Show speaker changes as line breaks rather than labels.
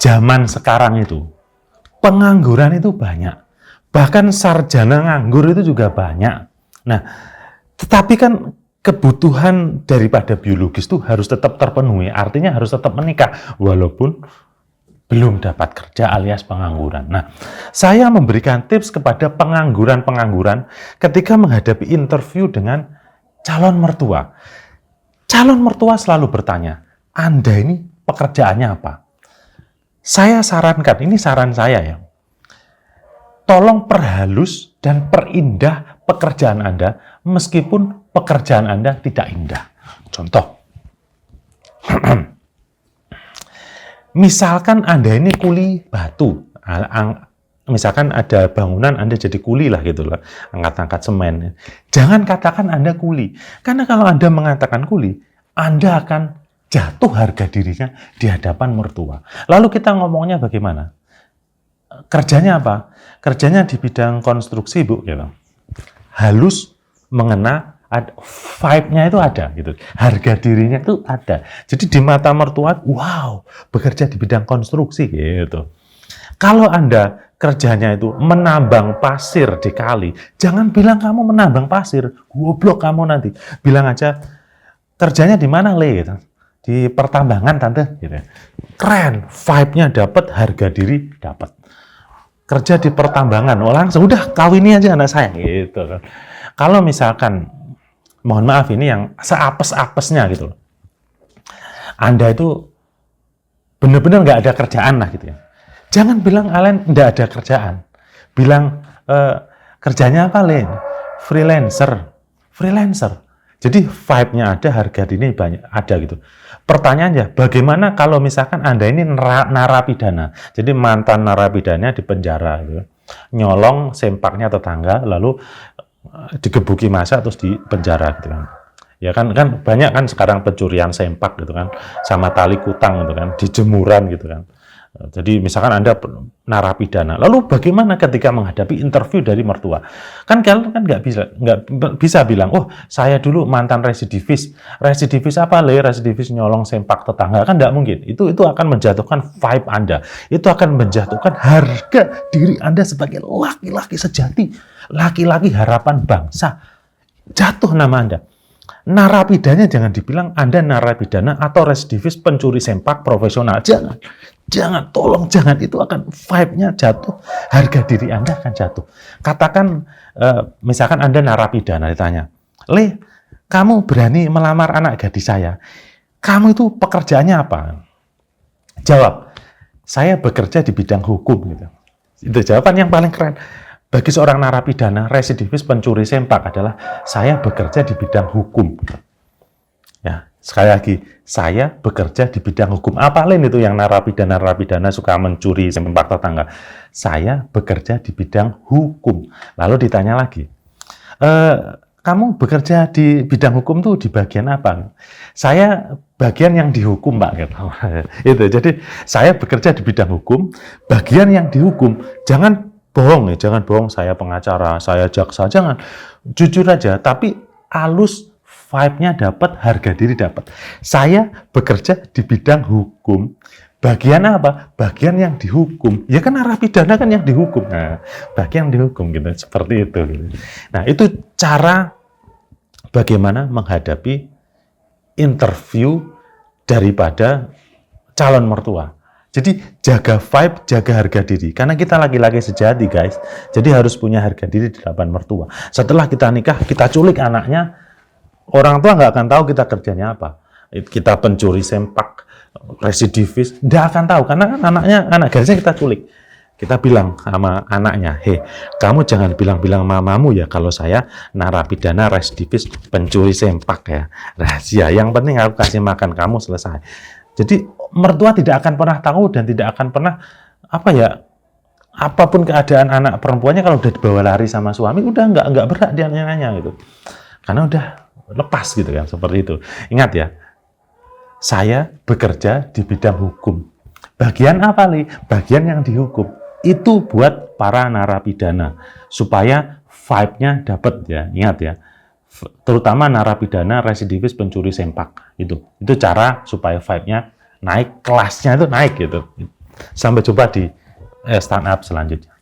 zaman sekarang itu pengangguran itu banyak. Bahkan sarjana nganggur itu juga banyak. Nah, tetapi kan kebutuhan daripada biologis itu harus tetap terpenuhi. Artinya harus tetap menikah walaupun belum dapat kerja alias pengangguran. Nah, saya memberikan tips kepada pengangguran-pengangguran ketika menghadapi interview dengan calon mertua. Calon mertua selalu bertanya, Anda ini pekerjaannya apa? Saya sarankan, ini saran saya ya, tolong perhalus dan perindah pekerjaan Anda meskipun pekerjaan Anda tidak indah. Contoh, misalkan Anda ini kuli batu, misalkan ada bangunan Anda jadi kuli lah gitu lah, angkat-angkat semen. Jangan katakan Anda kuli, karena kalau Anda mengatakan kuli, Anda akan jatuh harga dirinya di hadapan mertua. Lalu kita ngomongnya bagaimana? Kerjanya apa? Kerjanya di bidang konstruksi, Bu, gitu. Halus, mengena, vibe-nya itu ada, gitu. Harga dirinya itu ada. Jadi di mata mertua, wow, bekerja di bidang konstruksi, gitu. Kalau Anda kerjanya itu menambang pasir di kali, jangan bilang kamu menambang pasir, goblok kamu nanti. Bilang aja, kerjanya di mana, Le? Gitu. Di pertambangan, Tante. Gitu. Keren, vibe-nya dapat, harga diri dapat. Kerja di pertambangan, langsung udah kawini aja anak saya gitu. Kalau misalkan, mohon maaf ini yang seapes-apesnya gitu, Anda itu benar-benar nggak ada kerjaan lah gitu ya. Jangan bilang kalian nggak ada kerjaan, bilang kerjanya apa, Len? Freelancer. Jadi vibe-nya ada, harga diri banyak ada gitu. Pertanyaannya, bagaimana kalau misalkan Anda ini narapidana? Jadi mantan narapidana di penjara gitu. Nyolong sempaknya tetangga lalu digebuki massa terus di penjara gitu kan. Ya kan banyak kan sekarang pencurian sempak gitu kan sama tali kutang gitu kan di jemuran gitu kan. Jadi misalkan Anda narapidana, lalu bagaimana ketika menghadapi interview dari mertua? Kan kalian kan nggak bisa bilang, oh saya dulu mantan residivis. Residivis apa, Le? Residivis nyolong sempak tetangga, kan nggak mungkin. Itu akan menjatuhkan vibe Anda. Itu akan menjatuhkan harga diri Anda sebagai laki-laki sejati, laki-laki harapan bangsa. Jatuh nama Anda. Narapidana jangan dibilang Anda narapidana atau residivis pencuri sempak profesional. Jangan, tolong jangan. Itu akan vibe-nya jatuh, harga diri Anda akan jatuh. Katakan, misalkan Anda narapidana ditanya, Le, kamu berani melamar anak gadis saya. Kamu itu pekerjaannya apa? Jawab, saya bekerja di bidang hukum. Gitu. Itu jawaban yang paling keren. Bagi seorang narapidana, residivis pencuri sempak adalah saya bekerja di bidang hukum. Ya, sekali lagi, saya bekerja di bidang hukum. Apa lain itu yang narapidana suka mencuri sempak tetangga? Saya bekerja di bidang hukum. Lalu ditanya lagi, kamu bekerja di bidang hukum tuh di bagian apa? Saya bagian yang dihukum, Pak. Gitu. Itu. Jadi saya bekerja di bidang hukum, bagian yang dihukum. Jangan bohong ya, jangan bohong saya pengacara, saya jaksa, jangan. Jujur aja, tapi halus, vibe-nya dapat, harga diri dapat. Saya bekerja di bidang hukum. Bagian apa? Bagian yang dihukum. Ya kan narapidana kan yang dihukum. Nah, bagian yang dihukum gitu, seperti itu. Nah, itu cara bagaimana menghadapi interview daripada calon mertua. Jadi jaga vibe, jaga harga diri. Karena kita laki-laki sejati, guys. Jadi harus punya harga diri di hadapan mertua. Setelah kita nikah, kita culik anaknya, orang tua nggak akan tahu kita kerjanya apa. Kita pencuri sempak, residivis, nggak akan tahu. Karena kan anak gadisnya kita culik. Kita bilang sama anaknya, hei, kamu jangan bilang-bilang mamamu ya kalau saya narapidana, residivis, pencuri sempak ya. Rahasia. Yang penting aku kasih makan kamu, selesai. Jadi mertua tidak akan pernah tahu dan tidak akan pernah apapun keadaan anak perempuannya kalau udah dibawa lari sama suami udah nggak berat dia nanya gitu, karena udah lepas gitu kan, seperti itu. Ingat ya, saya bekerja di bidang hukum. Bagian apa nih? Bagian yang dihukum. Itu buat para narapidana supaya vibe-nya dapat ya. Ingat ya. Terutama narapidana, residivis, pencuri sempak. Itu cara supaya vibe-nya naik, kelasnya itu naik gitu. Sampai jumpa di startup selanjutnya.